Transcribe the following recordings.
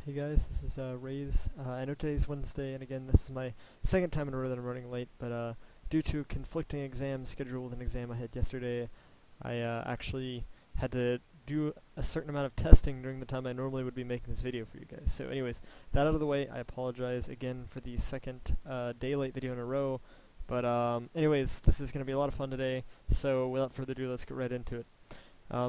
Hey guys, this is Ray's. I know today's Wednesday, and again, this is my second time in a row that I'm running late, but due to conflicting exam schedule with an exam I had yesterday, I actually had to do a certain amount of testing during the time I normally would be making this video for you guys. So anyways, that out of the way, I apologize again for the second day late video in a row, but anyways, this is going to be a lot of fun today, so without further ado, let's get right into it.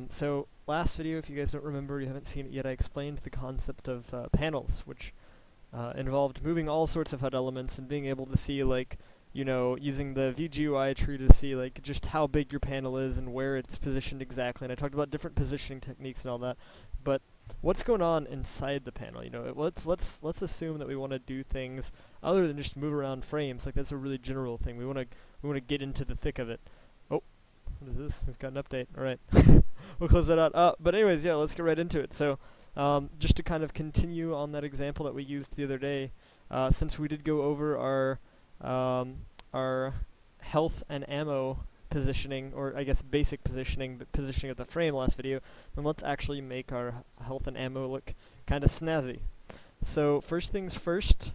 So last video, if you guys don't remember, you haven't seen it yet, I explained the concept of panels, which involved moving all sorts of HUD elements and being able to see, like, you know, using the VGUI tree to see, like, just how big your panel is and where it's positioned exactly. And I talked about different positioning techniques and all that. But what's going on inside the panel? You know, let's assume that we want to do things other than just move around frames. Like, that's a really general thing. We want to get into the thick of it. Oh, what is this? We've got an update. All right. We'll close that out. But anyways, yeah, let's get right into it. So, just to kind of continue on that example that we used the other day, since we did go over our health and ammo positioning, or I guess basic positioning, but positioning of the frame last video, then let's actually make our health and ammo look kind of snazzy. So first things first,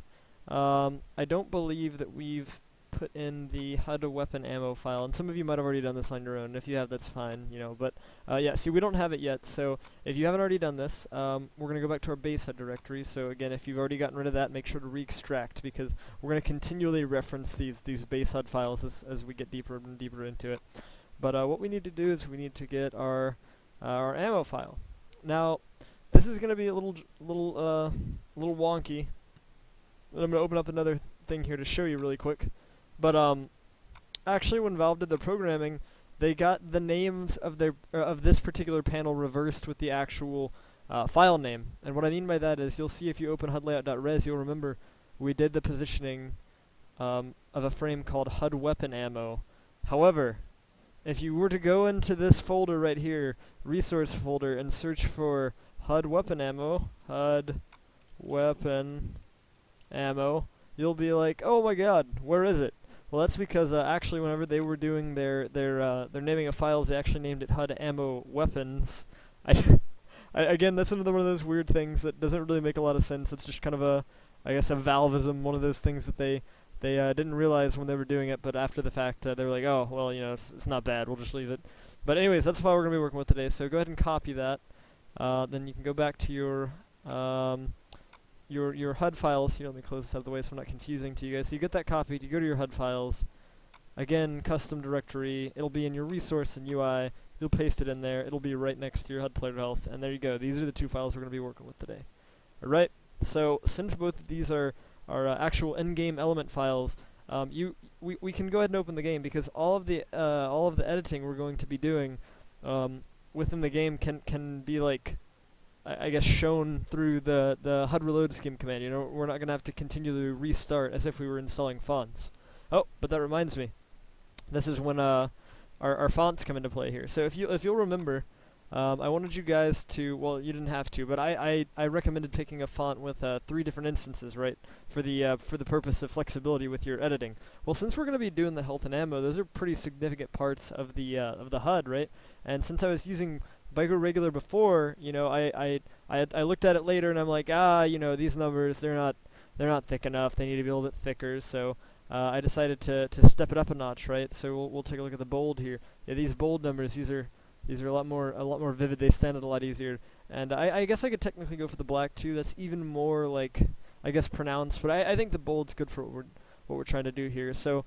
I don't believe that we've put in the HUD weapon ammo file, and some of you might have already done this on your own. If you have, that's fine, you know, but yeah, see, we don't have it yet, so if you haven't already done this, we're going to go back to our base HUD directory. So again, if you've already gotten rid of that, make sure to re-extract, because we're going to continually reference these base HUD files as we get deeper and deeper into it. But what we need to do is we need to get our ammo file. Now, this is going to be a little wonky, and I'm going to open up another thing here to show you really quick. But actually, when Valve did the programming, they got the names of their of this particular panel reversed with the actual file name. And what I mean by that is, you'll see if you open HUDlayout.res, you'll remember we did the positioning of a frame called HUD weapon ammo. However, if you were to go into this folder right here, resource folder, and search for HUD weapon ammo, you'll be like, oh my god, where is it? Well, that's because actually, whenever they were doing their naming of files, they actually named it HUD ammo weapons. Again, that's another one of those weird things that doesn't really make a lot of sense. It's just kind of I guess a Valveism, one of those things that they didn't realize when they were doing it, but after the fact, they were like, oh, well, you know, it's not bad, we'll just leave it. But anyways, that's the file we're going to be working with today, so go ahead and copy that. Then you can go back to your HUD files here. Let me close this out of the way so I'm not confusing to you guys. So you get that copied, you go to your HUD files, again, custom directory, it'll be in your resource and UI, you'll paste it in there, it'll be right next to your HUD player health, and there you go. These are the two files we're going to be working with today. Alright, so since both of these are actual in-game element files, we can go ahead and open the game, because all of the editing we're going to be doing within the game can be, like, I guess, shown through the HUD reload skim command. You know, we're not going to have to continually restart as if we were installing fonts. Oh, but that reminds me. This is when our fonts come into play here. So if you'll remember, I wanted you guys to, well, you didn't have to, but I recommended picking a font with 3 different instances, right, for the purpose of flexibility with your editing. Well, since we're going to be doing the health and ammo, those are pretty significant parts of the HUD, right? And since I was using Bico regular before, you know, I looked at it later and I'm like, you know, these numbers, they're not thick enough. They need to be a little bit thicker. So I decided to step it up a notch, right? So we'll take a look at the bold here. Yeah, these bold numbers, these are a lot more vivid. They stand out a lot easier. And I guess I could technically go for the black too. That's even more, like, I guess, pronounced. But I think the bold's good for what we're trying to do here. So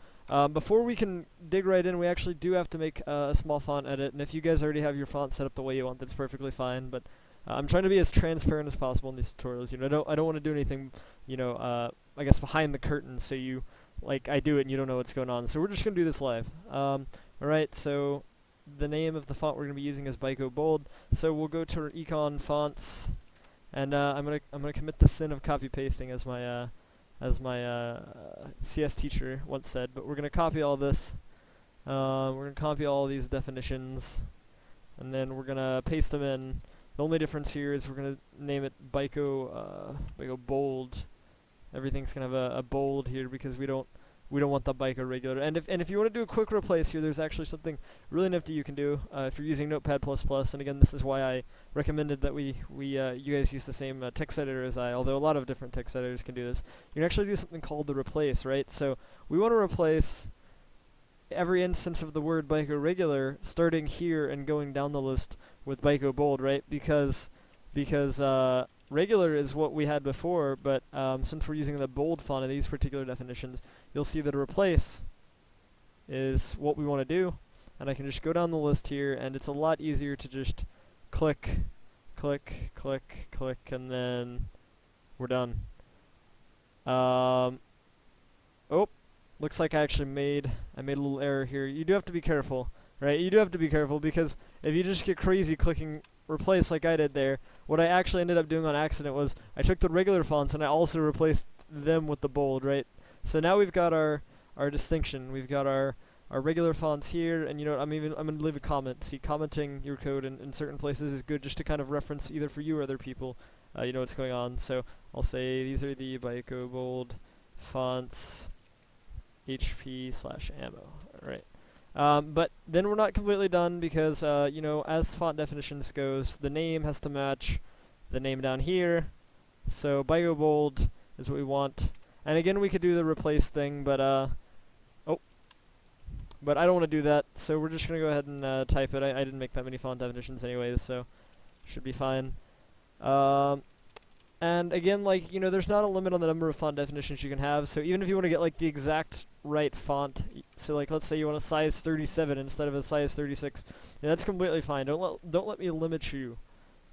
before we can dig right in, we actually do have to make a small font edit, and if you guys already have your font set up the way you want, that's perfectly fine. But I'm trying to be as transparent as possible in these tutorials. You know, I don't want to do anything, you know, I guess behind the curtain, so you, like, I do it and you don't know what's going on. So we're just gonna do this live. All right. So the name of the font we're gonna be using is Bico Bold. So we'll go to our econ fonts, and I'm gonna commit the sin of copy pasting as my CS teacher once said, but we're going to copy all this. We're going to copy all these definitions, and then we're going to paste them in. The only difference here is we're going to name it Bico Bold. Everything's going to have a bold here because we don't we don't want the byte regular. And if you want to do a quick replace here, there's actually something really nifty you can do if you're using Notepad++. And again, this is why I recommended that you guys use the same text editor as I. Although a lot of different text editors can do this, you can actually do something called the replace, right? So we want to replace every instance of the word byte regular starting here and going down the list with byte bold, right? Because regular is what we had before, but since we're using the bold font in these particular definitions, you'll see that a replace is what we want to do. And I can just go down the list here, and it's a lot easier to just click, click, click, click, and then we're done. Oh, looks like I made a little error here. You do have to be careful, right? You do have to be careful, because if you just get crazy clicking replace like I did there, what I actually ended up doing on accident was I took the regular fonts and I also replaced them with the bold, right? So now we've got our distinction. We've got our regular fonts here, and you know, I'm gonna leave a comment. See, commenting your code in certain places is good, just to kind of reference either for you or other people, you know what's going on. So I'll say these are the byte bold fonts HP/ammo, alright. But then we're not completely done, because you know, as font definitions goes, the name has to match the name down here. So byte bold is what we want. And again, we could do the replace thing, but but I don't want to do that, so we're just gonna go ahead and type it. I didn't make that many font definitions anyways, so should be fine. And again, like, you know, there's not a limit on the number of font definitions you can have, so even if you want to get like the exact right font, so like let's say you want a size 37 instead of a size 36, yeah, that's completely fine. Don't let me limit you.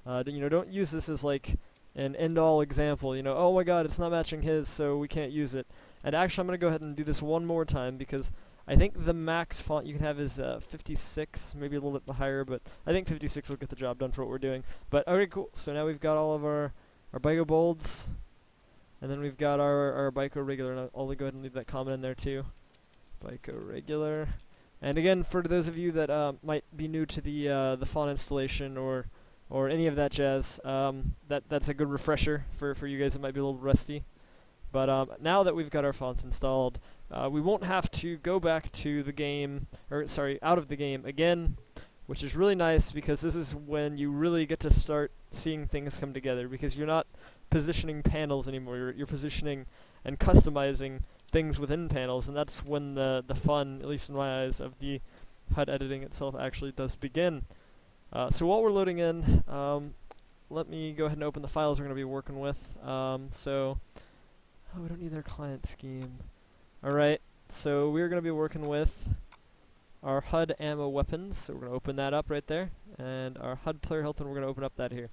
You know, don't use this as like an end-all example. You know, oh my God, it's not matching his, so we can't use it. And actually, I'm gonna go ahead and do this one more time, because I think the max font you can have is 56, maybe a little bit higher, but I think 56 will get the job done for what we're doing. But okay, cool. So now we've got all of our byte bolds, and then we've got our byte regular. And I'll go ahead and leave that comment in there too. Byte regular. And again, for those of you that might be new to the font installation or any of that jazz, that's a good refresher for you guys that might be a little rusty. But now that we've got our fonts installed, we won't have to go back to the game, or sorry, out of the game again, which is really nice, because this is when you really get to start seeing things come together, because you're not positioning panels anymore, you're positioning and customizing things within panels, and that's when the fun, at least in my eyes, of the HUD editing itself actually does begin. So while we're loading in, let me go ahead and open the files we're going to be working with. We don't need their client scheme. Alright, so we're going to be working with our HUD ammo weapons, so we're going to open that up right there, and our HUD player health, and we're going to open up that here.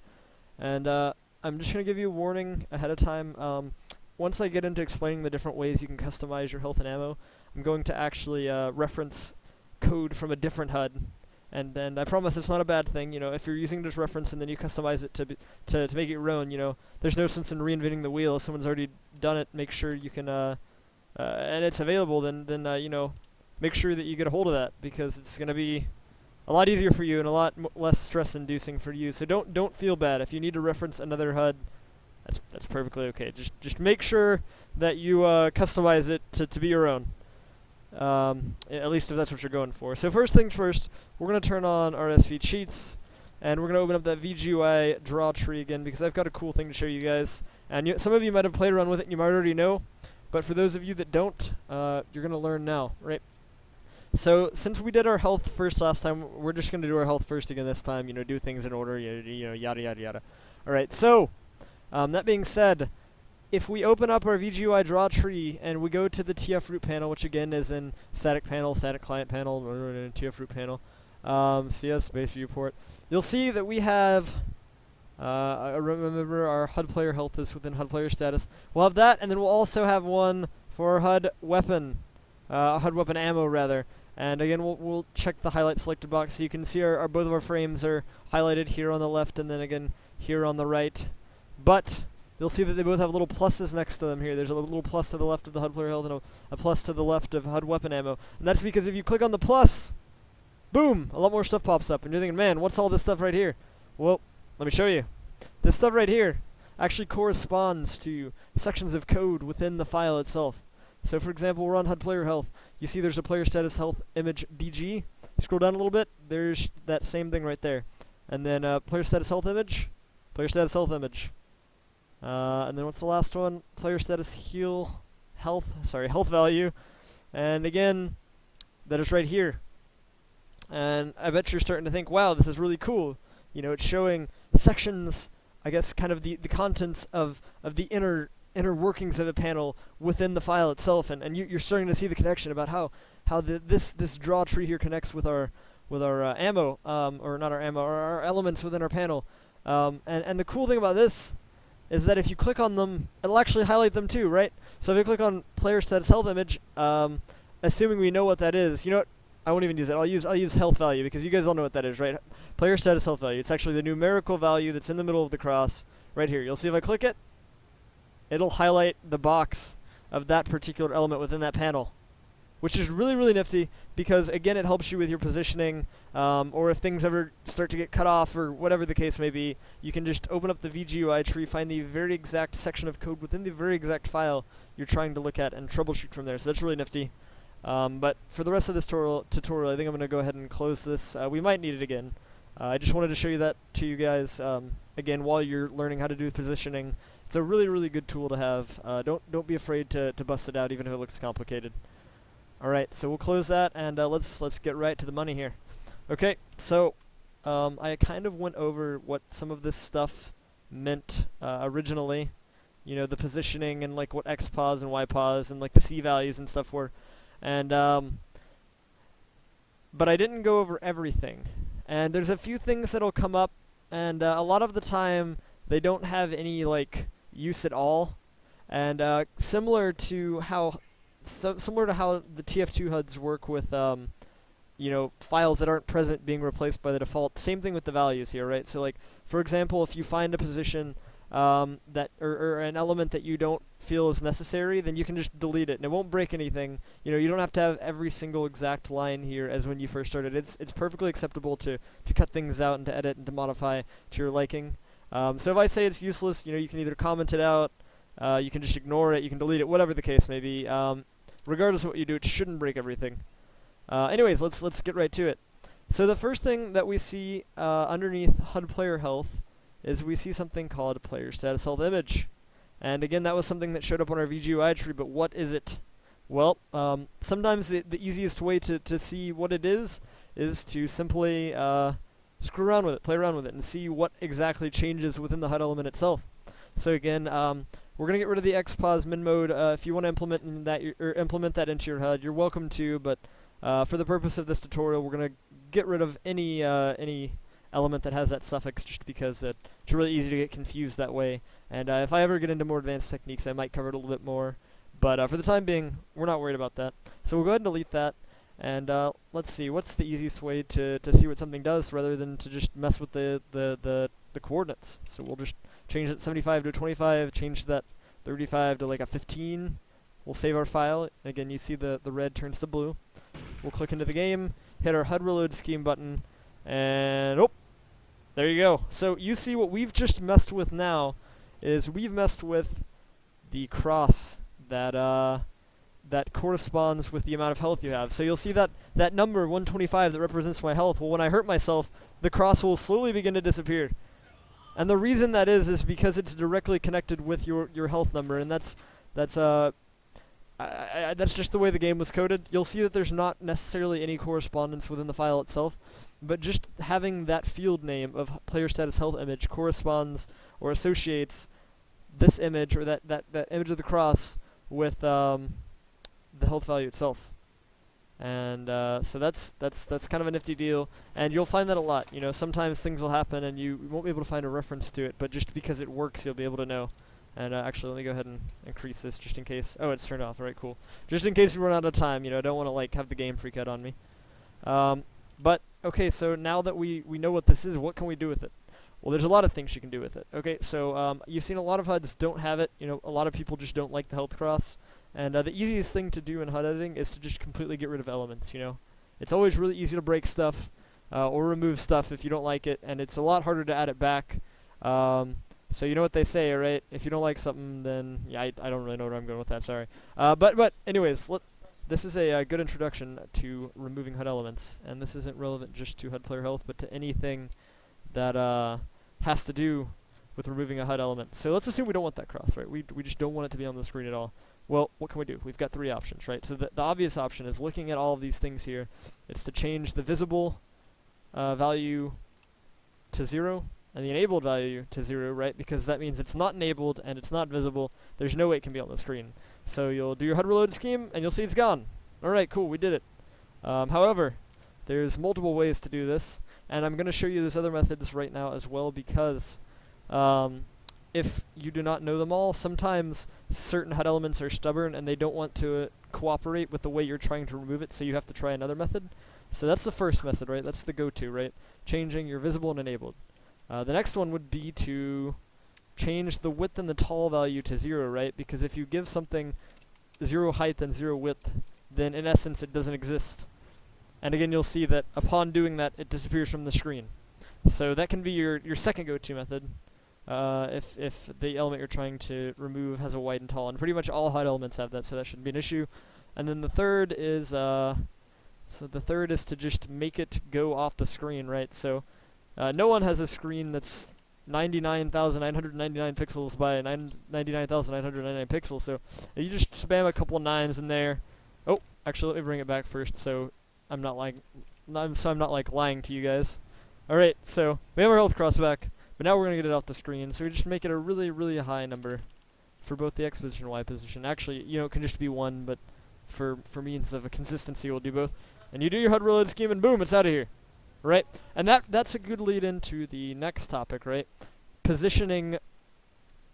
And I'm just going to give you a warning ahead of time. Once I get into explaining the different ways you can customize your health and ammo, I'm going to actually reference code from a different HUD. And I promise it's not a bad thing. You know, if you're using this reference and then you customize it to make it your own, you know, there's no sense in reinventing the wheel. If someone's already done it, make sure you can, and it's available, then you know, make sure that you get a hold of that, because it's going to be a lot easier for you and a lot less stress-inducing for you. So don't feel bad if you need to reference another HUD. That's perfectly okay. Just make sure that you customize it to be your own. At least if that's what you're going for. So first things first, we're going to turn on our SV cheats, and we're going to open up that VGUI draw tree again, because I've got a cool thing to show you guys. And some of you might have played around with it and you might already know, but for those of you that don't, you're going to learn now, right? So since we did our health first last time, we're just going to do our health first again this time, you know, do things in order, you know, yada yada yada. Alright, so that being said, if we open up our VGUI draw tree and we go to the TF root panel, which again is in static panel, static client panel, TF root panel, CS base viewport, you'll see that we have, remember our HUD player health is within HUD player status. We'll have that, and then we'll also have one for our HUD weapon, HUD weapon ammo rather. And again, we'll check the highlight selected box, so you can see both of our frames are highlighted here on the left, and then again here on the right. But you'll see that they both have little pluses next to them here. There's a little plus to the left of the HUD player health and a plus to the left of HUD weapon ammo. And that's because if you click on the plus, boom, a lot more stuff pops up. And you're thinking, man, what's all this stuff right here? Well, let me show you. This stuff right here actually corresponds to sections of code within the file itself. So for example, we're on HUD player health. You see there's a player status health image BG. Scroll down a little bit, there's that same thing right there. And then player status health image, player status health image. And then what's the last one? Player status health value. And again, that is right here. And I bet you're starting to think, wow, this is really cool. You know, it's showing sections, I guess, kind of the contents of the inner workings of a panel within the file itself, and you're starting to see the connection about how this draw tree here connects with our ammo, or not our ammo, or our elements within our panel. And the cool thing about this is that if you click on them, it'll actually highlight them too, right? So if you click on player status health image, assuming we know what that is, you know what? I won't even use it. I'll use health value, because you guys all know what that is, right? Player status health value. It's actually the numerical value that's in the middle of the cross right here. You'll see if I click it, it'll highlight the box of that particular element within that panel, which is really, really nifty, because again, it helps you with your positioning, or if things ever start to get cut off or whatever the case may be, you can just open up the VGUI tree, find the very exact section of code within the very exact file you're trying to look at, and troubleshoot from there. So that's really nifty. But for the rest of this tutorial, I think I'm going to go ahead and close this. We might need it again. I just wanted to show you that to you guys, again, while you're learning how to do positioning. It's a really, really good tool to have. Don't be afraid to bust it out, even if it looks complicated. Alright, so we'll close that, and let's get right to the money here. Okay, so I kind of went over what some of this stuff meant originally. You know, the positioning and like what X pause and Y pause and like the C values and stuff were. And but I didn't go over everything. And there's a few things that'll come up, and a lot of the time they don't have any like use at all. And similar to how the TF2 HUDs work with you know, files that aren't present being replaced by the default. Same thing with the values here, right? So like, for example, if you find a position that or an element that you don't feel is necessary, then you can just delete it, and it won't break anything. You know, you don't have to have every single exact line here as when you first started. It's perfectly acceptable to cut things out and to edit and to modify to your liking. So if I say it's useless, you know, you can either comment it out, you can just ignore it, you can delete it, whatever the case may be. Regardless of what you do, it shouldn't break everything. Anyways, let's get right to it. So the first thing that we see underneath HUD player health is we see something called player status health image. And again, that was something that showed up on our VGUI tree, but what is it? Well, sometimes the easiest way to see what it is to simply screw around with it, play around with it, and see what exactly changes within the HUD element itself. So again, we're going to get rid of the XPOS min mode. If you want to implement that into your HUD, you're welcome to, but for the purpose of this tutorial, we're going to get rid of any element that has that suffix, just because it's really easy to get confused that way. And if I ever get into more advanced techniques, I might cover it a little bit more. But for the time being, we're not worried about that. So we'll go ahead and delete that. And let's see, what's the easiest way to see what something does rather than to just mess with the coordinates. So we'll just change it 75 to 25, change that 35 to like a 15. We'll save our file. Again, you see the red turns to blue. We'll click into the game, hit our HUD reload scheme button, and oh, there you go. So you see what we've just messed with now is we've messed with the cross that corresponds with the amount of health you have. So you'll see that number 125 that represents my health. Well, when I hurt myself, the cross will slowly begin to disappear. And the reason that is because it's directly connected with your health number, and that's just the way the game was coded. You'll see that there's not necessarily any correspondence within the file itself, but just having that field name of player status health image corresponds or associates this image, or that image of the cross, with the health value itself. And so that's kind of a nifty deal, and you'll find that a lot. You know, sometimes things will happen and you won't be able to find a reference to it, but just because it works, you'll be able to know. And actually, let me go ahead and increase this just in case. Oh, it's turned off. All right, cool. Just in case we run out of time, you know, I don't want to like have the game freak out on me. But okay, so now that we know what this is, what can we do with it? Well, there's a lot of things you can do with it. Okay, so you've seen a lot of HUDs don't have it. You know, a lot of people just don't like the health cross. And the easiest thing to do in HUD editing is to just completely get rid of elements. You know, it's always really easy to break stuff or remove stuff if you don't like it, and it's a lot harder to add it back. So you know what they say, right? If you don't like something, then yeah, I don't really know where I'm going with that. Sorry. But anyways, this is a good introduction to removing HUD elements, and this isn't relevant just to HUD player health, but to anything that has to do with removing a HUD element. So let's assume we don't want that cross, right? We just don't want it to be on the screen at all. Well, what can we do? We've got three options, right? So the obvious option is looking at all of these things here. It's to change the visible value to 0 and the enabled value to 0, right? Because that means it's not enabled and it's not visible. There's no way it can be on the screen. So you'll do your HUD reload scheme and you'll see it's gone. Alright, cool, we did it. However, there's multiple ways to do this, and I'm going to show you these other methods right now as well, because if you do not know them all, sometimes certain HUD elements are stubborn and they don't want to cooperate with the way you're trying to remove it, so you have to try another method. So that's the first method, right? That's the go-to, right? Changing your visible and enabled. The next one would be to change the width and the tall value to 0, right? Because if you give something 0 height and 0 width, then in essence it doesn't exist. And again, you'll see that upon doing that, it disappears from the screen. So that can be your second go-to method if the element you're trying to remove has a wide and tall. And pretty much all HUD elements have that, so that shouldn't be an issue. And then the third is to just make it go off the screen, right? So no one has a screen that's 99,999 pixels by 99,999 pixels. So if you just spam a couple nines in there. Oh, actually, let me bring it back first, so I'm not lying. I'm not like lying to you guys. All right, so we have our health cross back, but now we're gonna get it off the screen. So we just make it a really, really high number for both the X position and Y position. Actually, you know, it can just be 1, but for means of a consistency, we'll do both. And you do your HUD reload scheme, and boom, it's out of here. Right? And that's a good lead into the next topic, right? Positioning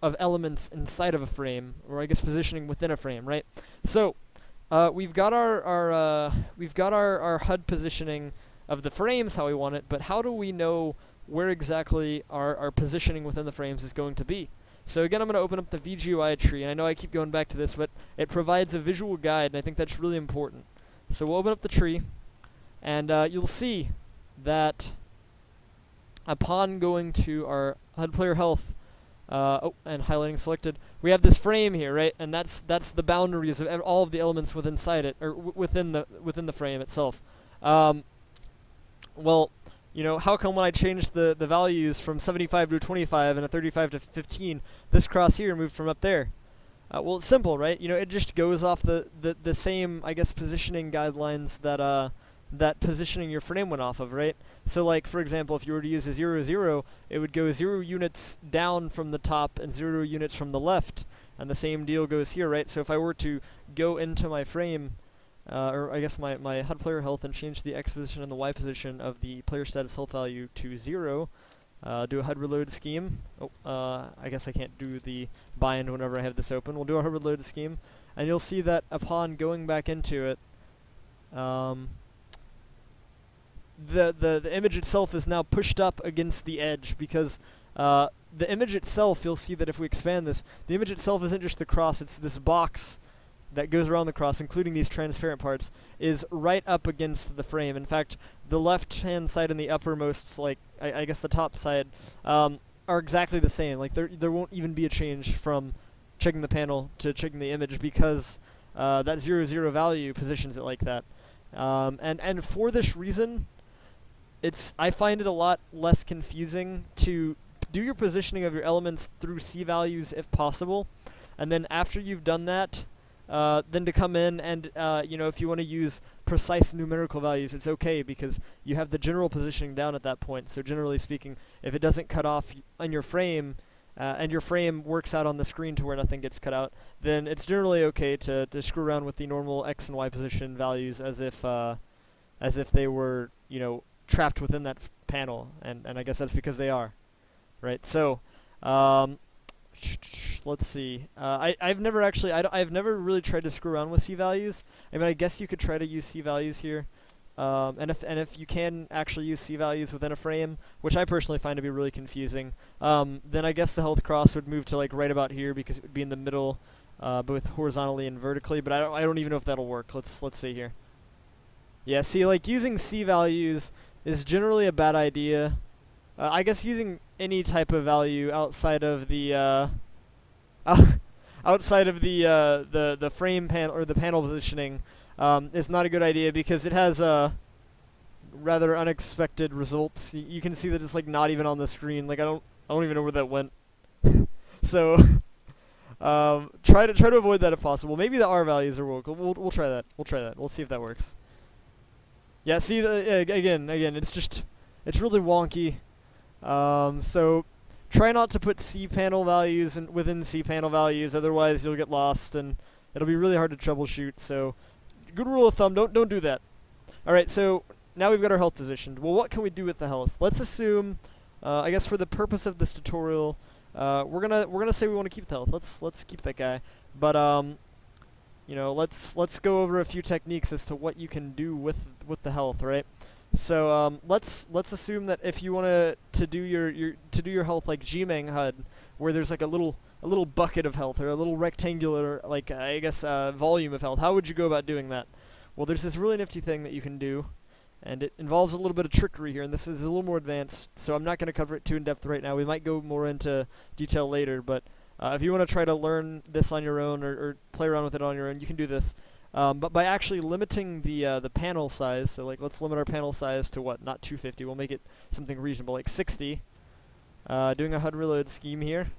of elements inside of a frame, or I guess positioning within a frame, right? So we've got our HUD positioning of the frames how we want it, but how do we know where exactly our positioning within the frames is going to be? So again, I'm going to open up the VGUI tree, and I know I keep going back to this, but it provides a visual guide, and I think that's really important. So we'll open up the tree, and you'll see that upon going to our HUD player health, and highlighting selected, we have this frame here, right? And that's the boundaries of all of the elements within it, or within the frame itself. Well, you know, how come when I changed the values from 75 to 25 and a 35 to 15, this cross here moved from up there? Well, it's simple, right? You know, it just goes off the same, I guess, positioning guidelines that positioning your frame went off of, right? So like, for example, if you were to use a 0, 0, it would go 0 units down from the top and 0 units from the left. And the same deal goes here, right? So if I were to go into my frame, or I guess my HUD player health, and change the X position and the Y position of the player status health value to 0, do a HUD reload scheme. Oh, I guess I can't do the bind whenever I have this open. We'll do a HUD reload scheme, and you'll see that upon going back into it, the image itself is now pushed up against the edge, because the image itself, you'll see that if we expand this, the image itself isn't just the cross, it's this box that goes around the cross, including these transparent parts, is right up against the frame. In fact, the left-hand side and the uppermost, like, I guess the top side, are exactly the same. Like, there won't even be a change from checking the panel to checking the image, because that 0, 0 value positions it like that. And for this reason, I find it a lot less confusing to do your positioning of your elements through C values if possible, and then after you've done that, then to come in and, you know, if you want to use precise numerical values, it's okay, because you have the general positioning down at that point. So generally speaking, if it doesn't cut off on your frame, and your frame works out on the screen to where nothing gets cut out, then it's generally okay to screw around with the normal X and Y position values as if they were, you know, trapped within that panel, and I guess that's because they are, right? So, let's see. I've never really tried to screw around with C values. I mean, I guess you could try to use C values here, and if you can actually use C values within a frame, which I personally find to be really confusing, then I guess the health cross would move to like right about here, because it would be in the middle, both horizontally and vertically. But I don't even know if that'll work. Let's see here. Yeah, see, like using C values is generally a bad idea, I guess using any type of value outside of the outside of the frame panel or the panel positioning is not a good idea because it has rather unexpected results. You can see that it's like not even on the screen. Like I don't even know where that went. So try to avoid that if possible. Maybe the R values are work. We'll try that. We'll try that. We'll see if that works. Yeah. See again. It's really wonky. So try not to put cPanel values within cPanel values, otherwise you'll get lost and it'll be really hard to troubleshoot. So good rule of thumb, don't do that. All right, so now we've got our health positioned. Well, what can we do with the health? Let's assume, I guess for the purpose of this tutorial, we're gonna say we want to keep the health. Let's keep that guy. But you know, let's go over a few techniques as to what you can do with the health, right? So let's assume that if you want to do your health like Gmeng HUD, where there's like a little bucket of health or a little rectangular like I guess volume of health. How would you go about doing that? Well, there's this really nifty thing that you can do, and it involves a little bit of trickery here, and this is a little more advanced, so I'm not going to cover it too in depth right now. We might go more into detail later, but if you want to try to learn this on your own or play around with it on your own, you can do this. But by actually limiting the panel size, so like let's limit our panel size to what? Not 250. We'll make it something reasonable, like 60. Doing a HUD reload scheme here,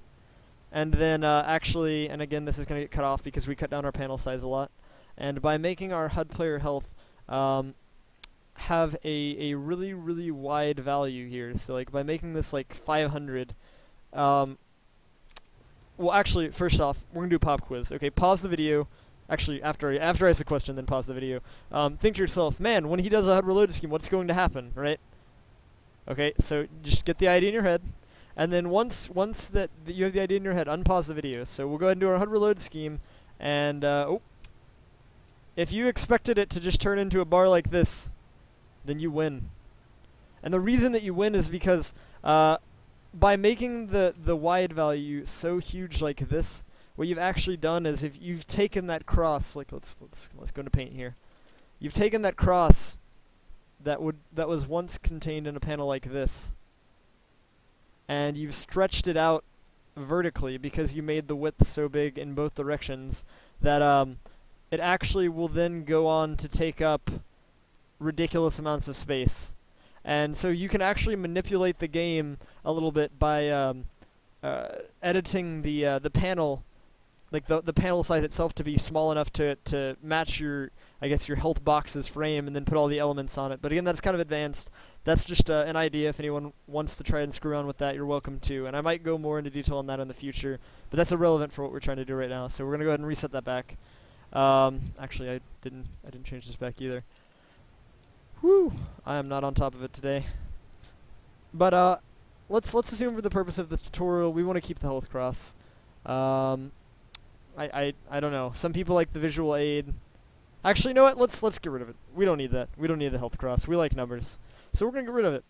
and then actually, and again, this is going to get cut off because we cut down our panel size a lot. And by making our HUD player health have a really wide value here, so like by making this like 500. Well, actually, first off, we're gonna do a pop quiz. Okay, pause the video. Actually, after I ask the question, then pause the video. Think to yourself, man, when he does a HUD reload scheme, what's going to happen, right? Okay, so just get the idea in your head, and then once that you have the idea in your head, unpause the video. So we'll go ahead and do our HUD reload scheme, and if you expected it to just turn into a bar like this, then you win. And the reason that you win is because by making the wide value so huge like this, what you've actually done is if you've taken that cross, like let's go into paint here. You've taken that cross that was once contained in a panel like this, and you've stretched it out vertically because you made the width so big in both directions that it actually will then go on to take up ridiculous amounts of space. And so you can actually manipulate the game a little bit by editing the panel, like the panel size itself, to be small enough to match your, I guess, your health box's frame, and then put all the elements on it. But again, that's kind of advanced. That's just an idea. If anyone wants to try and screw around with that, you're welcome to. And I might go more into detail on that in the future, but that's irrelevant for what we're trying to do right now. So we're gonna go ahead and reset that back. Actually, I didn't change this back either. Whew, I am not on top of it today. But let's assume for the purpose of this tutorial we want to keep the health cross. I don't know. Some people like the visual aid. Actually, you know what? Let's get rid of it. We don't need that. We don't need the health cross. We like numbers, so we're gonna get rid of it.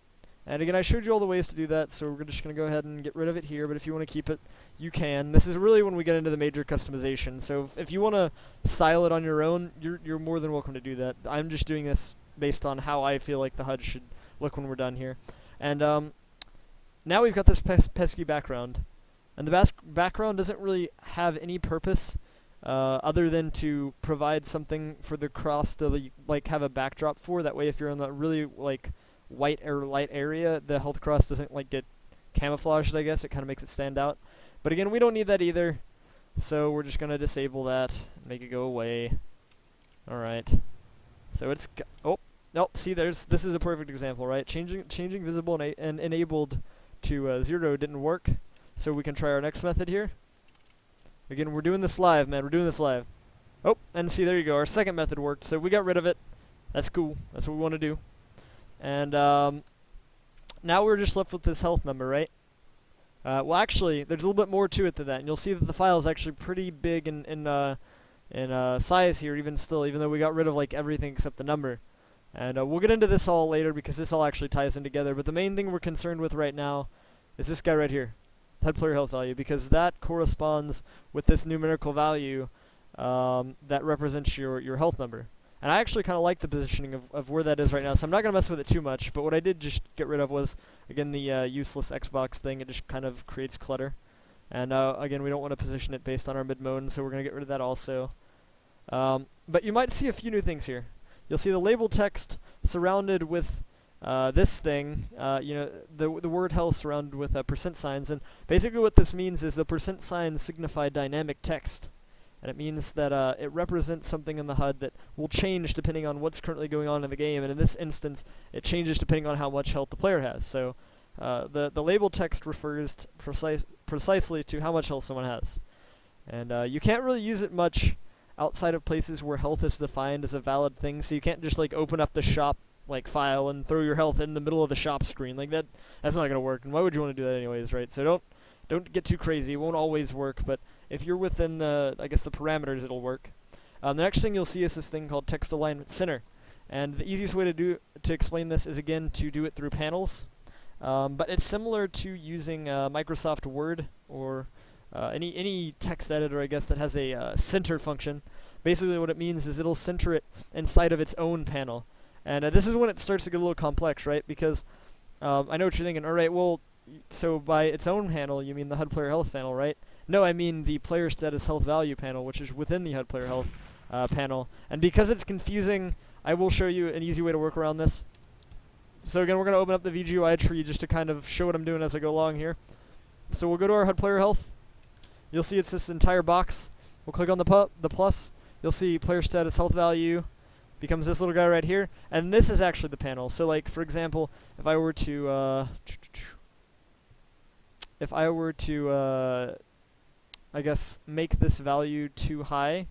And again, I showed you all the ways to do that, so we're just gonna go ahead and get rid of it here. But if you want to keep it, you can. This is really when we get into the major customization. So if you want to style it on your own, you're more than welcome to do that. I'm just doing this based on how I feel like the HUD should look when we're done here. And now we've got this pesky background. And the background doesn't really have any purpose other than to provide something for the cross to like have a backdrop for. That way if you're in the really like white or light area, the health cross doesn't like get camouflaged, I guess. It kind of makes it stand out. But again, we don't need that either. So we're just going to disable that, make it go away. Alright. So it's nope, see, this is a perfect example, right? Changing visible and enabled to 0 didn't work. So we can try our next method here. Again, we're doing this live, man. We're doing this live. Oh, and see, there you go. Our second method worked, so we got rid of it. That's cool. That's what we want to do. And now we're just left with this health number, right? Well, actually, there's a little bit more to it than that, and you'll see that the file is actually pretty big in size here, even though we got rid of like everything except the number. And we'll get into this all later because this all actually ties in together. But the main thing we're concerned with right now is this guy right here. HUD player health value, because that corresponds with this numerical value that represents your health number. And I actually kind of like the positioning of where that is right now, so I'm not going to mess with it too much. But what I did just get rid of was, again, the useless Xbox thing. It just kind of creates clutter. And again, we don't want to position it based on our mid-mode, so we're going to get rid of that also. But you might see a few new things here. You'll see the label text surrounded with this thing, the word health surrounded with percent signs. And basically what this means is the percent signs signify dynamic text. And it means that it represents something in the HUD that will change depending on what's currently going on in the game. And in this instance, it changes depending on how much health the player has. So the label text refers precisely to how much health someone has. And you can't really use it much outside of places where health is defined as a valid thing. So you can't just like open up the shop like file and throw your health in the middle of the shop screen. Like that's not gonna work. And why would you want to do that anyways, right? So don't get too crazy. It won't always work, but if you're within the parameters, it'll work. The next thing you'll see is this thing called text alignment center. And the easiest way to explain this is again to do it through panels. But it's similar to using Microsoft Word or any text editor, I guess, that has a center function. Basically what it means is it'll center it inside of its own panel. And this is when it starts to get a little complex, right? Because I know what you're thinking. All right, well, so by its own panel, you mean the HUD player health panel, right? No, I mean the player status health value panel, which is within the HUD player health panel. And because it's confusing, I will show you an easy way to work around this. So again, we're going to open up the VGUI tree just to kind of show what I'm doing as I go along here. So we'll go to our HUD player health. You'll see it's this entire box. We'll click on the plus. You'll see player status health value becomes this little guy right here. And this is actually the panel. So like, for example, if I were to I guess make this value too high.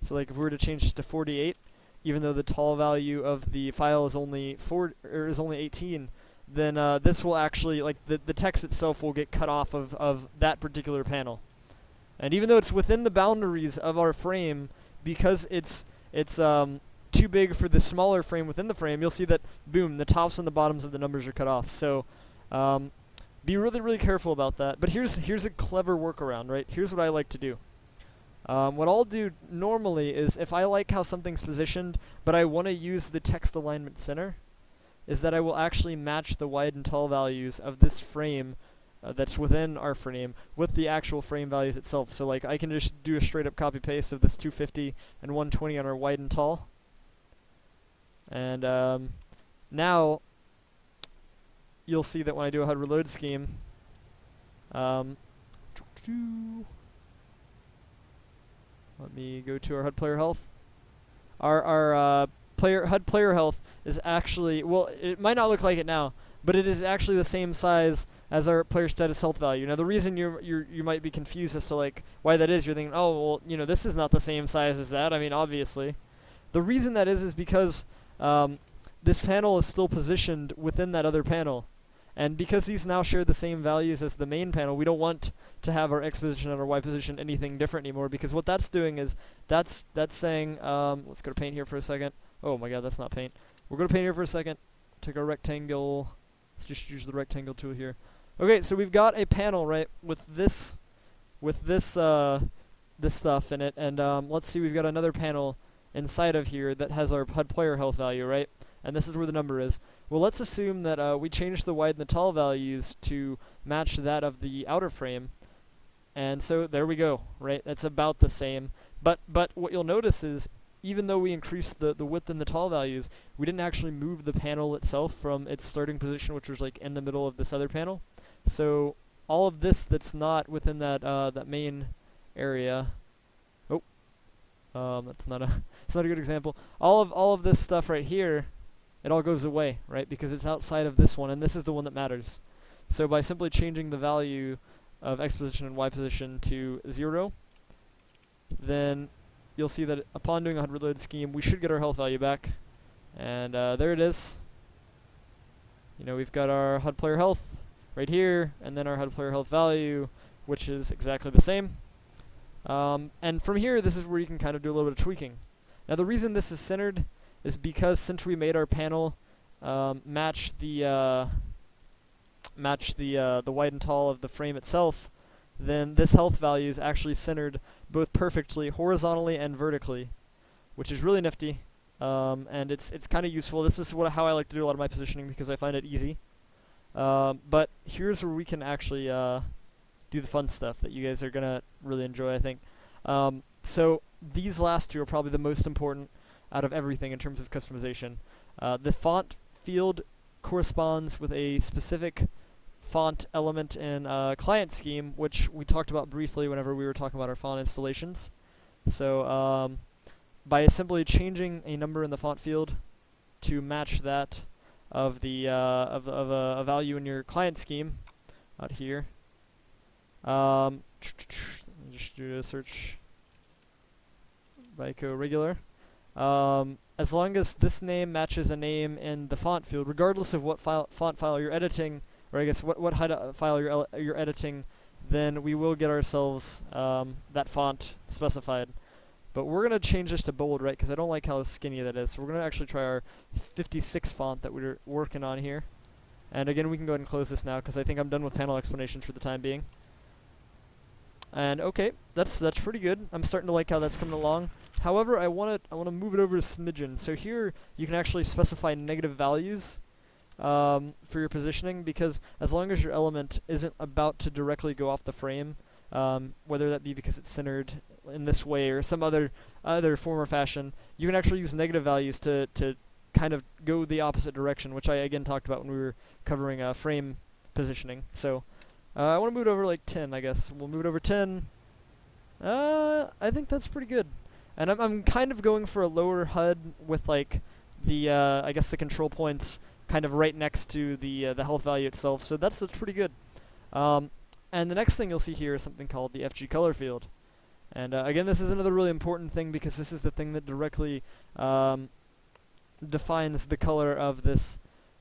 So like if we were to change this to 48, even though the tall value of the file is only 18, then this will actually, like the text itself will get cut off of that particular panel. And even though it's within the boundaries of our frame, because it's too big for the smaller frame within the frame, you'll see that, boom, the tops and the bottoms of the numbers are cut off. So be really, really careful about that. But here's a clever workaround, right? Here's what I like to do. What I'll do normally is if I like how something's positioned, but I want to use the text alignment center, is that I will actually match the wide and tall values of this frame that's within our frame with the actual frame values itself. So like I can just do a straight up copy paste of this 250 and 120 on our wide and tall. And now you'll see that when I do a HUD reload scheme, let me go to our HUD player health. Our HUD player health is actually, well, it might not look like it now, but it is actually the same size as our player status health value. Now the reason you might be confused as to like why that is, you're thinking, oh well, this is not the same size as that. I mean, obviously, the reason that is because this panel is still positioned within that other panel. And because these now share the same values as the main panel, we don't want to have our X position and our Y position anything different anymore, because what that's doing is that's saying, let's go to paint here for a second. Oh my god, that's not paint. We'll go to paint here for a second. Take our rectangle. Let's just use the rectangle tool here. Okay, so we've got a panel, right, with this stuff in it, and let's see, we've got another panel inside of here that has our HUD player health value, right? And this is where the number is. Well, let's assume that we change the wide and the tall values to match that of the outer frame. And so there we go, right? That's about the same. But what you'll notice is, even though we increased the width and the tall values, we didn't actually move the panel itself from its starting position, which was like in the middle of this other panel. So all of this that's not within that main area. That's not a good example. All of this stuff right here, it all goes away, right? Because it's outside of this one, and this is the one that matters. So by simply changing the value of X position and Y position to 0, then you'll see that upon doing a HUD reload scheme, we should get our health value back. And there it is. We've got our HUD player health right here, and then our HUD player health value, which is exactly the same. And from here, this is where you can kind of do a little bit of tweaking. Now the reason this is centered is because since we made our panel match the wide and tall of the frame itself, then this health value is actually centered both perfectly horizontally and vertically, which is really nifty. and it's kind of useful. This is how I like to do a lot of my positioning because I find it easy. But here's where we can actually do the fun stuff that you guys are gonna really enjoy, I think. So these last two are probably the most important out of everything in terms of customization. The font field corresponds with a specific font element in client scheme, which we talked about briefly whenever we were talking about our font installations. So by simply changing a number in the font field to match that of the a value in your client scheme out here. Let me just do a search by regular. As long as this name matches a name in the font field, regardless of what font file you're editing, or I guess what file you're editing, then we will get ourselves that font specified. But we're going to change this to bold, right, because I don't like how skinny that is. So we're going to actually try our 56 font that we're working on here. And again, we can go ahead and close this now, because I think I'm done with panel explanations for the time being. And okay, that's pretty good. I'm starting to like how that's coming along. However, I want to move it over a smidgen. So here, you can actually specify negative values for your positioning, because as long as your element isn't about to directly go off the frame, whether that be because it's centered in this way or some other form or fashion, you can actually use negative values to kind of go the opposite direction, which I again talked about when we were covering frame positioning. So I want to move it over like 10, I guess. We'll move it over 10. I think that's pretty good. And I'm kind of going for a lower HUD with like the I guess the control points kind of right next to the health value itself. So that's pretty good. And the next thing you'll see here is something called the FG color field. And again, this is another really important thing because this is the thing that directly defines the color of this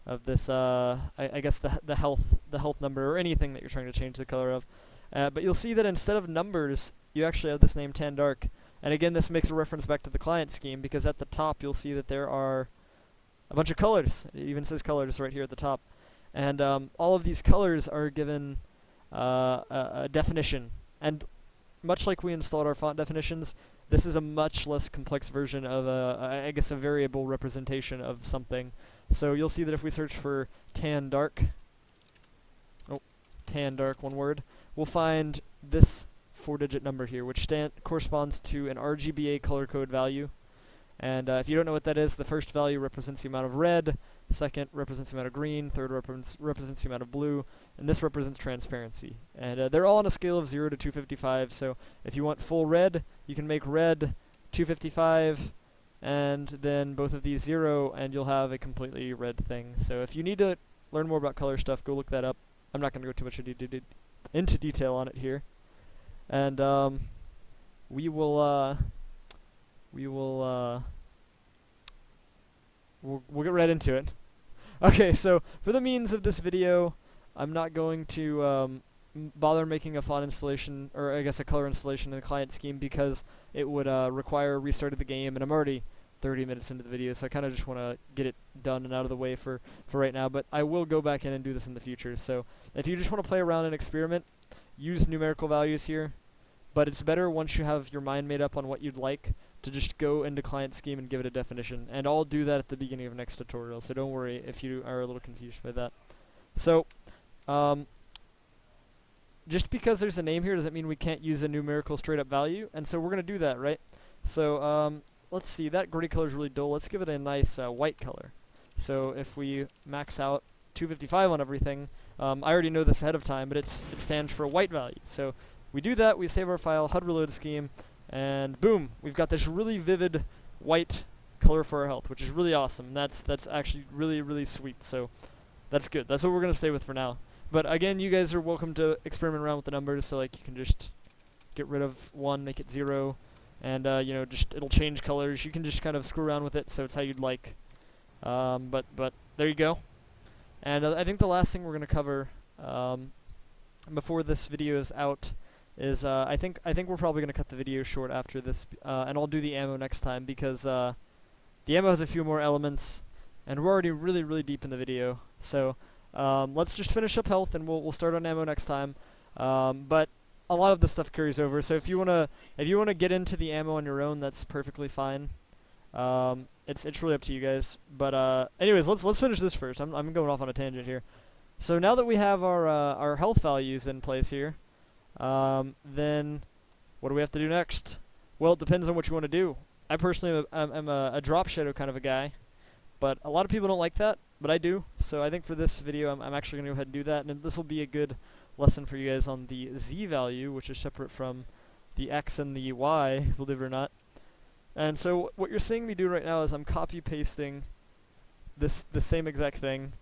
I guess the health number or anything that you're trying to change the color of. But you'll see that instead of numbers, you actually have this name tan dark. And again, this makes a reference back to the client scheme, because at the top you'll see that there are a bunch of colors. It even says colors right here at the top. And all of these colors are given a definition. And much like we installed our font definitions, this is a much less complex version of I guess a variable representation of something. So you'll see that if we search for tan dark, one word, we'll find this 4-digit number here, which corresponds to an RGBA color code value. And if you don't know what that is, the first value represents the amount of red, second represents the amount of green, third represents the amount of blue, and this represents transparency. And they're all on a scale of 0 to 255, so if you want full red, you can make red 255, and then both of these 0, and you'll have a completely red thing. So if you need to learn more about color stuff, go look that up. I'm not going to go too much into detail on it here. And we'll get right into it. Okay, so for the means of this video, I'm not going to bother making a font installation, or I guess a color installation in the client scheme, because it would require a restart of the game, and I'm already 30 minutes into the video, so I kind of just want to get it done and out of the way for right now. But I will go back in and do this in the future. So if you just want to play around and experiment, use numerical values here. But it's better once you have your mind made up on what you'd like to just go into client scheme and give it a definition. And I'll do that at the beginning of next tutorial, so don't worry if you are a little confused by that. So just because there's a name here doesn't mean we can't use a numerical straight up value, and so we're going to do that, right? So let's see, that gray color is really dull. Let's give it a nice white color. So if we max out 255 on everything, I already know this ahead of time, but it stands for a white value. So we do that, we save our file, HUD reload scheme, and boom, we've got this really vivid white color for our health, which is really awesome. That's actually really, really sweet. So that's good. That's what we're going to stay with for now. But again, you guys are welcome to experiment around with the numbers. So like you can just get rid of 1, make it 0, and you know, just it'll change colors. You can just kind of screw around with it, so it's how you'd like. But there you go. And I think the last thing we're going to cover before this video is out is I think we're probably going to cut the video short after this, and I'll do the ammo next time, because the ammo has a few more elements, and we're already really, really deep in the video. So let's just finish up health, and we'll start on ammo next time. But a lot of this stuff carries over, so if you wanna get into the ammo on your own, that's perfectly fine. It's really up to you guys. But anyways, let's finish this first. I'm going off on a tangent here. So now that we have our health values in place here, then what do we have to do next? Well, it depends on what you want to do. I personally am a drop shadow kind of a guy, but a lot of people don't like that, but I do. So I think for this video, I'm actually going to go ahead and do that, and this will be a good lesson for you guys on the Z value, which is separate from the X and the Y, believe it or not. And so what you're seeing me do right now is I'm copy pasting the same exact thing.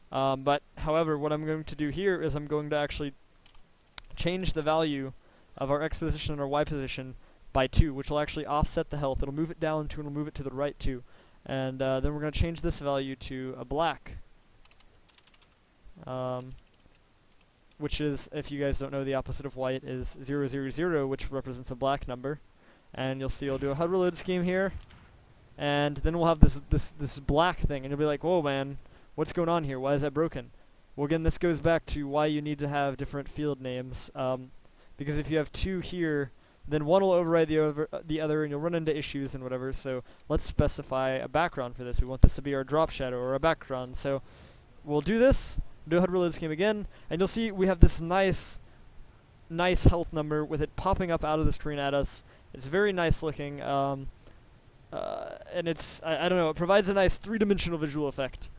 But however, what I'm going to do here is I'm going to actually change the value of our X position and our Y position by 2, which will actually offset the health. It'll move it down 2 and it'll move it to the right 2. And then we're going to change this value to a black. Which is, if you guys don't know, the opposite of white is 0, 0, 0, which represents a black number. And you'll see I'll do a HUD reload scheme here. And then we'll have this black thing, and you'll be like, whoa man, what's going on here? Why is that broken? Well, again, this goes back to why you need to have different field names. Because if you have 2 here, then one will override the other, and you'll run into issues and whatever. So let's specify a background for this. We want this to be our drop shadow or a background. So we'll do this, do a HUD reload scheme again, and you'll see we have this nice health number with it popping up out of the screen at us. It's very nice looking, and it's, I don't know, it provides a nice 3-dimensional visual effect.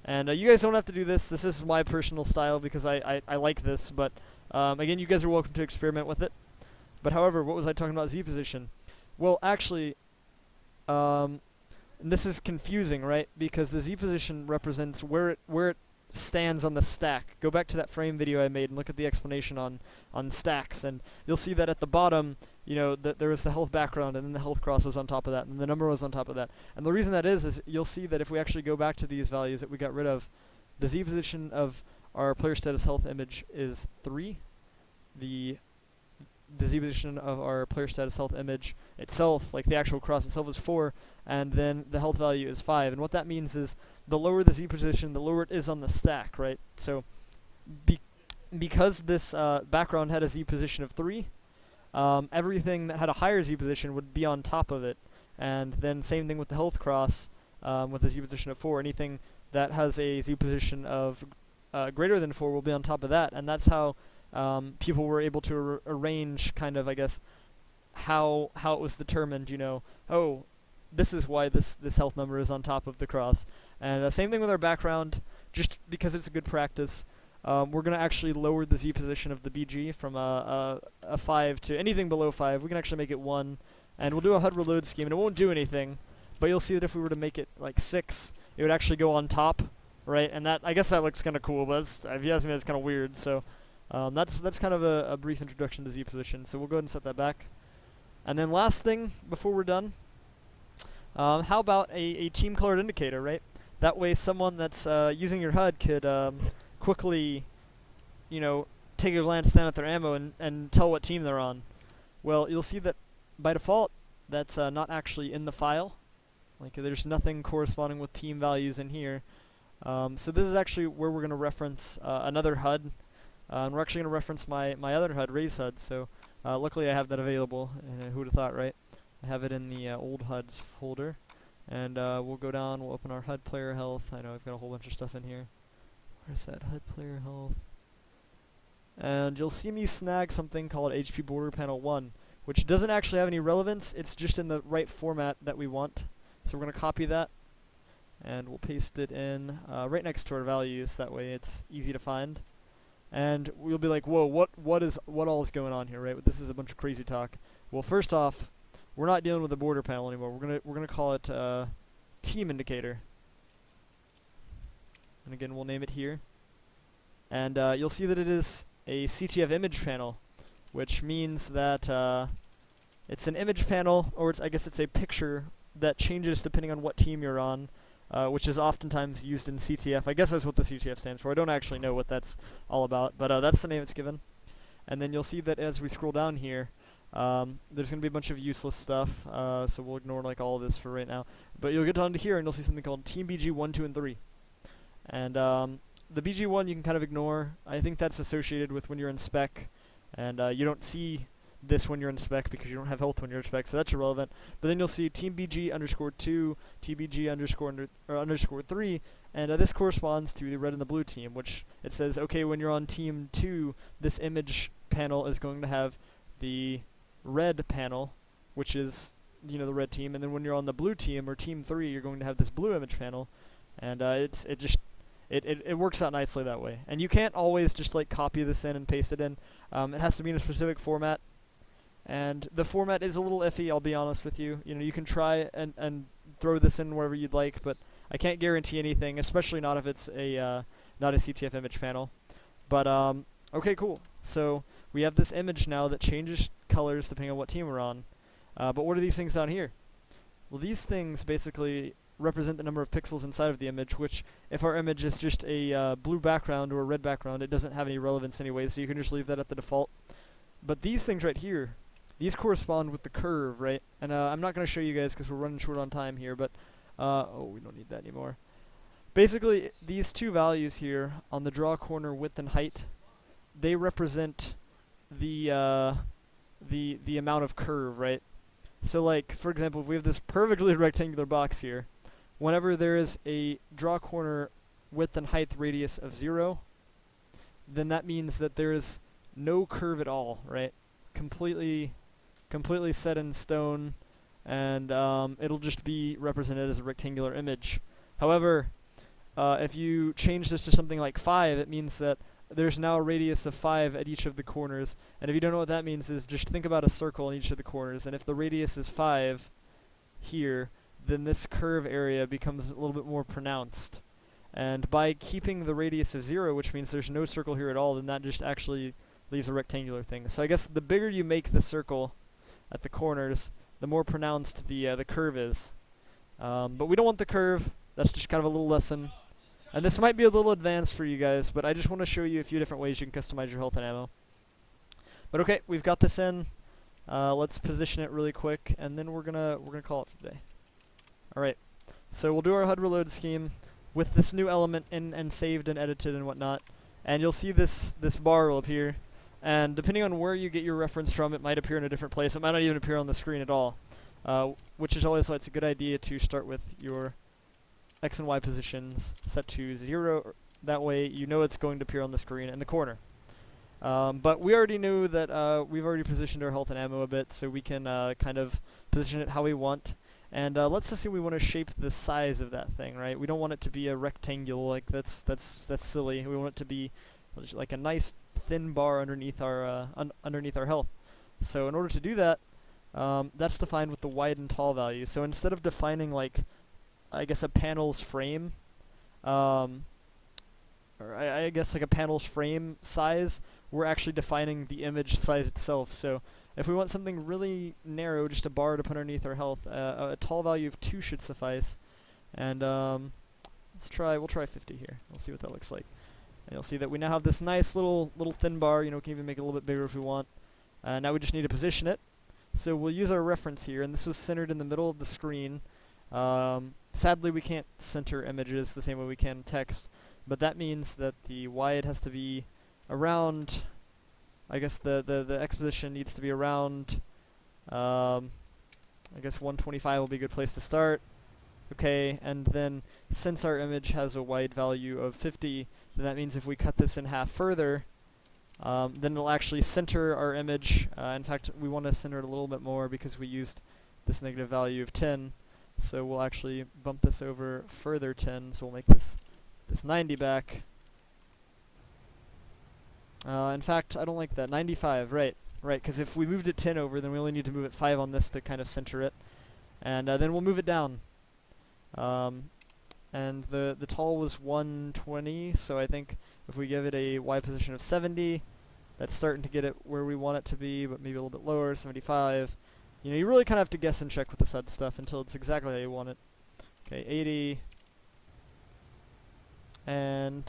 And you guys don't have to do this. This is my personal style because I like this, but again, you guys are welcome to experiment with it. But however, what was I talking about Z position? Well, actually, and this is confusing, right? Because the Z position represents where it stands on the stack. Go back to that frame video I made and look at the explanation on stacks, and you'll see that at the bottom, you know, there was the health background, and then the health cross was on top of that, and the number was on top of that. And the reason that is you'll see that if we actually go back to these values that we got rid of, the Z position of our player status health image is 3. The Z position of our player status health image itself, like the actual cross itself, is 4, and then the health value is 5. And what that means is the lower the Z position, the lower it is on the stack, right? So because this background had a Z position of 3, everything that had a higher Z position would be on top of it. And then same thing with the health cross with a Z position of 4. Anything that has a Z position of greater than 4 will be on top of that. And that's how people were able to arrange, kind of, I guess, how it was determined, you know, oh, this is why this health number is on top of the cross. And same thing with our background, just because it's a good practice. We're going to actually lower the Z position of the BG from a 5 to anything below 5. We can actually make it 1, and we'll do a HUD reload scheme, and it won't do anything, but you'll see that if we were to make it like 6, it would actually go on top, right? And that, I guess that looks kind of cool, but if you ask me, that's kind of weird. So that's kind of a brief introduction to Z position. So we'll go ahead and set that back. And then last thing before we're done, how about a team colored indicator, right? That way someone that's using your HUD could quickly, you know, take a glance down at their ammo and tell what team they're on. Well, you'll see that by default, that's not actually in the file. Like, there's nothing corresponding with team values in here. So this is actually where we're going to reference another HUD. And we're actually going to reference my other HUD, Ray's HUD. So luckily I have that available. Who would have thought, right? I have it in the old HUDs folder. And we'll go down, we'll open our HUD player health. I know I've got a whole bunch of stuff in here. Where's that HUD player health? And you'll see me snag something called HP border panel 1, which doesn't actually have any relevance. It's just in the right format that we want. So we're going to copy that, and we'll paste it in right next to our values. That way it's easy to find. And we'll be like, whoa, what all is going on here, right? This is a bunch of crazy talk. Well, first off, we're not dealing with the border panel anymore. We're gonna call it team indicator. And again, we'll name it here. And you'll see that it is a CTF image panel, which means that it's an image panel, or I guess it's a picture that changes depending on what team you're on, which is oftentimes used in CTF. I guess that's what the CTF stands for. I don't actually know what that's all about, but that's the name it's given. And then you'll see that as we scroll down here, there's going to be a bunch of useless stuff, so we'll ignore like all of this for right now. But you'll get down to here and you'll see something called Team BG 1, 2, and 3. And the BG1 you can kind of ignore. I think that's associated with when you're in spec, and you don't see this when you're in spec because you don't have health when you're in spec, so that's irrelevant. But then you'll see team BG underscore 2, TBG underscore 3, and this corresponds to the red and the blue team, which it says, okay, when you're on team 2, this image panel is going to have the red panel, which is, you know, the red team, and then when you're on the blue team or team 3, you're going to have this blue image panel, and it works out nicely that way. And you can't always just like copy this in and paste it in. It has to be in a specific format, and the format is a little iffy, I'll be honest with you. You know, you can try and throw this in wherever you'd like, but I can't guarantee anything, especially not if it's a not a CTF image panel. But okay, cool. So we have this image now that changes colors depending on what team we're on. But what are these things down here? Well, these things basically represent the number of pixels inside of the image, which if our image is just a blue background or a red background, it doesn't have any relevance anyway, so you can just leave that at the default. But these things right here, these correspond with the curve, right? And I'm not going to show you guys because we're running short on time here, but oh, we don't need that anymore. Basically, these two values here on the draw corner width and height, they represent the amount of curve, right? So like, for example, if we have this perfectly rectangular box here, whenever there is a draw corner width and height radius of 0, then that means that there is no curve at all, right? Completely set in stone, and it'll just be represented as a rectangular image. However, if you change this to something like 5, it means that there's now a radius of 5 at each of the corners, and if you don't know what that means, is just think about a circle in each of the corners, and if the radius is 5 here, then this curve area becomes a little bit more pronounced. And by keeping the radius of 0, which means there's no circle here at all, then that just actually leaves a rectangular thing. So I guess the bigger you make the circle at the corners, the more pronounced the curve is. But we don't want the curve. That's just kind of a little lesson. And this might be a little advanced for you guys, but I just want to show you a few different ways you can customize your health and ammo. But okay, we've got this in. Let's position it really quick, and then we're gonna call it for today. All right. So we'll do our HUD reload scheme with this new element in and saved and edited and whatnot, and you'll see this bar will appear. And depending on where you get your reference from, it might appear in a different place. It might not even appear on the screen at all, which is always why it's a good idea to start with your X and Y positions set to 0. That way you know it's going to appear on the screen in the corner. But we already knew that we've already positioned our health and ammo a bit, so we can kind of position it how we want. And let's assume we want to shape the size of that thing, right? We don't want it to be a rectangle, like that's silly. We want it to be like a nice thin bar underneath our health. So in order to do that, that's defined with the wide and tall value. So instead of defining like, I guess a panel's frame, or I guess like a panel's frame size, we're actually defining the image size itself. So if we want something really narrow, just a bar to put underneath our health, a tall value of 2 should suffice. And we'll try 50 here. We'll see what that looks like. And you'll see that we now have this nice little thin bar. You know, we can even make it a little bit bigger if we want. Now we just need to position it. So we'll use our reference here, and this was centered in the middle of the screen. Sadly, we can't center images the same way we can text, but that means that the wide has to be around, I guess the X position needs to be around, I guess 125 will be a good place to start. Okay, and then since our image has a wide value of 50, then that means if we cut this in half further, then it'll actually center our image. In fact, we want to center it a little bit more because we used this negative value of 10. So we'll actually bump this over further 10, so we'll make this 90 back. In fact, I don't like that. 95, right, because if we moved it 10 over, then we only need to move it 5 on this to kind of center it. And then we'll move it down. And the tall was 120, so I think if we give it a Y position of 70, that's starting to get it where we want it to be, but maybe a little bit lower, 75. You know, you really kind of have to guess and check with this HUD stuff until it's exactly how you want it. Okay, 80. And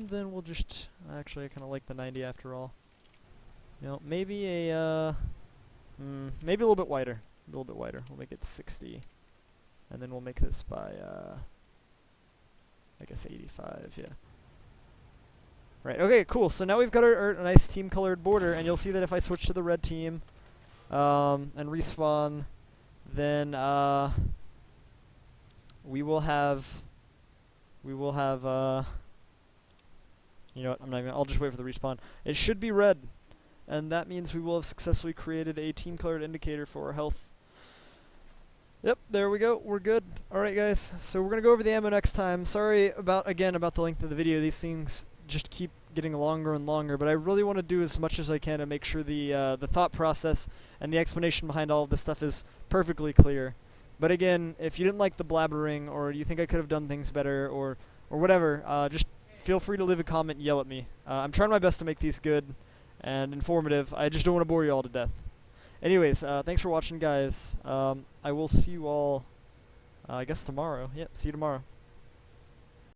then we'll just, actually I kind of like the 90 after all. You know, maybe maybe a little bit wider. A little bit wider. We'll make it 60. And then we'll make this by, I guess 85, yeah. Right, okay, cool. So now we've got our nice team-colored border, and you'll see that if I switch to the red team, and respawn, then we will have you know what, I'm not even, I'll just wait for the respawn. It should be red, and that means we will have successfully created a team colored indicator for our health. Yep, there we go, we're good. Alright guys, so we're gonna go over the ammo next time. Sorry about the length of the video. These things just keep getting longer and longer, but I really want to do as much as I can to make sure the thought process and the explanation behind all of this stuff is perfectly clear. But again, if you didn't like the blabbering, or you think I could have done things better, or whatever, just feel free to leave a comment and yell at me. I'm trying my best to make these good and informative. I just don't want to bore you all to death. Anyways, thanks for watching, guys. I will see you all, I guess tomorrow. Yep, see you tomorrow.